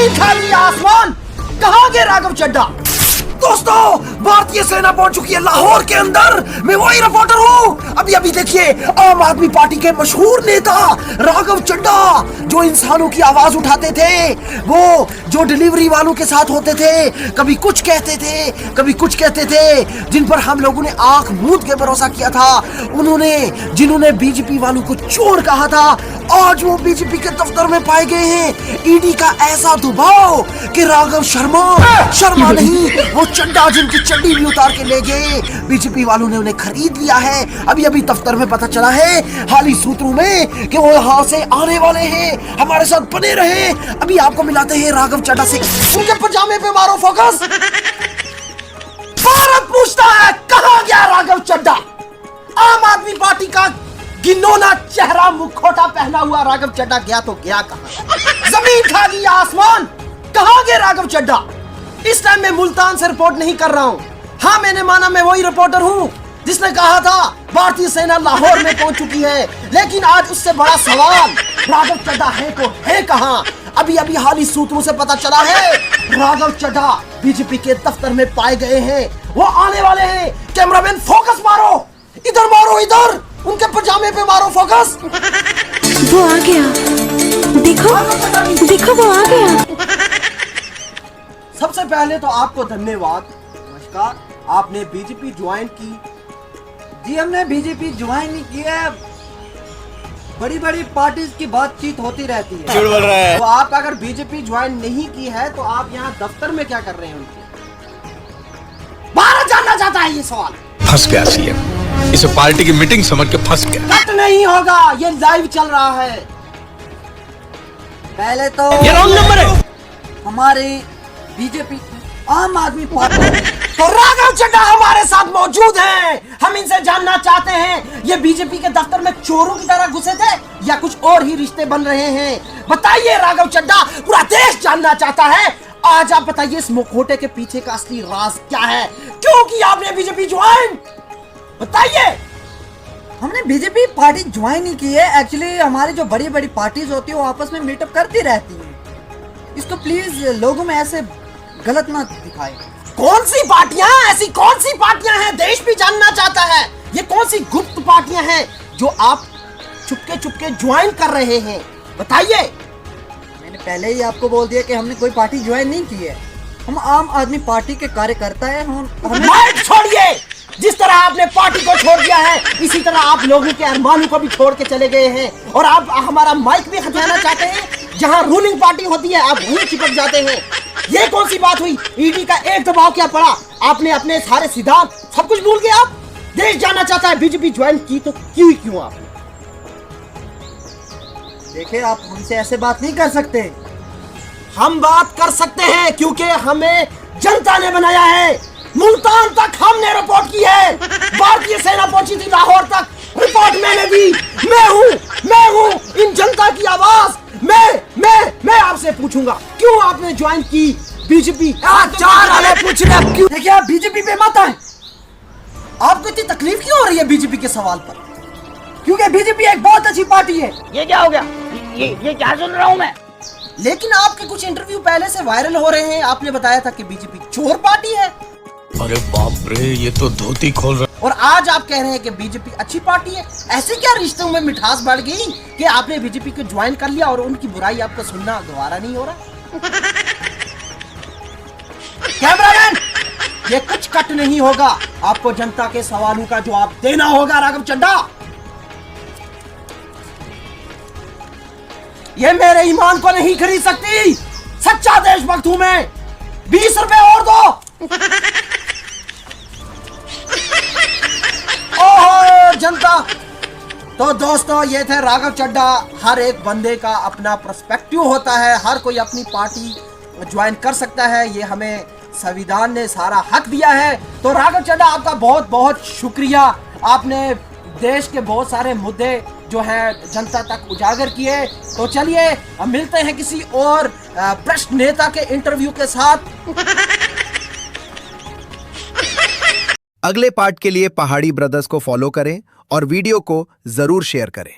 जमीन खाली आसमान, कहाँ गए राघव चड्ढा? दोस्तों, भारतीय सेना पहुंच चुकी है लाहौर के अंदर। मैं वही रिपोर्टर हूँ। अभी अभी देखिए, आम आदमी पार्टी के मशहूर नेता राघव चड्ढा, जो इंसानों की आवाज उठाते थे, वो जो डिलीवरी वालों के साथ होते थे, कभी कुछ कहते थे, कभी कुछ कहते थे, जिन पर हम लोगों ने आंख मूंद के भरोसा किया था, जिन्होंने बीजेपी वालों को चोर कहा था, आज वो बीजेपी के दफ्तर में पाए गए हैं। ईडी का ऐसा दबाव कि राघव शर्मा नहीं, वो चड्ढा जिनकी चड्डी भी उतार के ले गए, बीजेपी वालों ने उन्हें खरीद लिया है। अभी अभी दफ्तर में पता चला है हाली सूत्रों में कि वो यहाँ से आने वाले हैं। हमारे साथ बने रहे। अभी आपको मिलाते हैं राघव चड्ढा से। उनके पजामे पे मारो फोकस। भारत पूछता है, कहाँ गया राघव चड्ढा? आम आदमी पार्टी का गिनौना चेहरा मुखौटा पहना हुआ राघव चड्ढा गया तो गया कहाँ? जमीन खा गई आसमान, कहाँ गए राघव चड्ढा? इस टाइम मैं मुल्तान से रिपोर्ट नहीं कर रहा हूँ। हाँ, मैंने माना मैं वही रिपोर्टर हूँ जिसने कहा था भारतीय सेना लाहौर में पहुंच चुकी है, लेकिन आज उससे बड़ा सवाल, राघव चड्ढा है तो है कहाँ? अभी अभी हाली सूत्रों से पता चला है राघव चड्ढा बीजेपी के दफ्तर में पाए गए हैं। वो आने वाले हैं। कैमरामैन फोकस मारो, इधर मारो, इधर उनके पजामे पे मारो फोकस। वो आ गया, देखो देखो वो आ गया। सबसे पहले तो आपको धन्यवाद। नमस्कार। आपने बीजेपी ज्वाइन की? जी, हमने बीजेपी ज्वाइन नहीं की है। बड़ी बड़ी पार्टीज की बातचीत होती रहती है। झूठ बोल रहा है। तो आप अगर बीजेपी ज्वाइन नहीं की है तो आप यहाँ दफ्तर में क्या कर रहे हैं उनके? भारत जानना चाहता है ये सवाल। फंस गया सीएम, इसे पार्टी की मीटिंग समझ के फंस गया। कट नहीं होगा, ये लाइव चल रहा है। पहले तो ये रॉन्ग नंबर है। हमारे बीजेपी आम आदमी पार्टी तो राघव चड्ढा हमारे साथ मौजूद हैं। हम इनसे जानना चाहते हैं, ये बीजेपी के दफ्तर में चोरों की तरह घुसे थे या कुछ और ही रिश्ते बन रहे हैं? बताइए राघव चड्ढा, पूरा देश जानना चाहता है। आज आप बताइए, इस मुखौटे के पीछे का असली राज क्या है? क्यों की आपने बीजेपी ज्वाइन? बताइए। हमने बीजेपी पार्टी ज्वाइन नहीं की है। एक्चुअली हमारी जो बड़ी बड़ी पार्टीज होती है वो आपस में मीटअप करती रहती है। इसको प्लीज लोगों में ऐसे गलत ना दिखाए। कौन सी पार्टियां, ऐसी कौन सी पार्टियां हैं, देश भी जानना चाहता है। ये कौन सी गुप्त पार्टियां हैं जो आप चुपके चुपके ज्वाइन कर रहे हैं? बताइए। मैंने पहले ही आपको बोल दिया कि हमने कोई पार्टी ज्वाइन नहीं की है। हम आम आदमी पार्टी के कार्यकर्ता है। माइक छोड़िए। जिस तरह आपने पार्टी को छोड़ दिया है, इसी तरह आप लोगों के अरमानों को भी छोड़ के चले गए हैं। और आप हमारा माइक भी हथियाना चाहते हैं। जहां रूलिंग पार्टी होती है आप वहीं चिपक जाते हैं। ये कौन सी बात हुई? ईडी का एक दबाव क्या पड़ा? आपने अपने सारे सिद्धांत सब कुछ भूल गए। आप देश जानना चाहता है बीजेपी ज्वाइन की तो क्यों आपने? देखिए, आप हमसे ऐसे बात नहीं कर सकते। हम बात कर सकते हैं क्योंकि हमें जनता ने बनाया है। मुल्तान तक हमने रिपोर्ट की है। भारतीय सेना पहुंची थी लाहौर तक, रिपोर्ट मैंने दी। मैं हूँ इन जनता की आवाज। मैं आपसे पूछूंगा, क्यों आपने ज्वाइन की बीजेपी? पूछ रहे क्यों? देखिए, आप बीजेपी पे मत आए। आपको इतनी तकलीफ क्यों हो रही है बीजेपी के सवाल पर? क्योंकि बीजेपी एक बहुत अच्छी पार्टी है। ये क्या हो गया? ये क्या सुन रहा हूँ मैं? लेकिन आपके कुछ इंटरव्यू पहले से वायरल हो रहे हैं। आपने बताया था कि बीजेपी चोर पार्टी है। अरे बाप रे, ये तो धोती खोल रहा। और आज आप कह रहे हैं कि बीजेपी अच्छी पार्टी है। ऐसे क्या रिश्तों में मिठास बढ़ गई कि आपने बीजेपी को ज्वाइन कर लिया और उनकी बुराई आपको सुनना गवारा नहीं हो रहा? कैमरामैन, ये कुछ कट नहीं होगा। आपको जनता के सवालों का जवाब देना होगा राघव चड्ढा। ये मेरे ईमान को नहीं खरीद सकती। सच्चा देशभक्त हूं मैं। 20 रुपए और दो। ओहो जनता। तो दोस्तों, ये थे राघव चड्ढा। हर एक बंदे का अपना पर्सपेक्टिव होता है। हर कोई अपनी पार्टी ज्वाइन कर सकता है। ये हमें संविधान ने सारा हक दिया है। तो राघव चड्ढा, आपका बहुत बहुत शुक्रिया। आपने देश के बहुत सारे मुद्दे जो है जनता तक उजागर किए। तो चलिए, हम मिलते हैं किसी और भ्रष्ट नेता के इंटरव्यू के साथ। अगले पार्ट के लिए पहाड़ी ब्रदर्स को फॉलो करें और वीडियो को जरूर शेयर करें।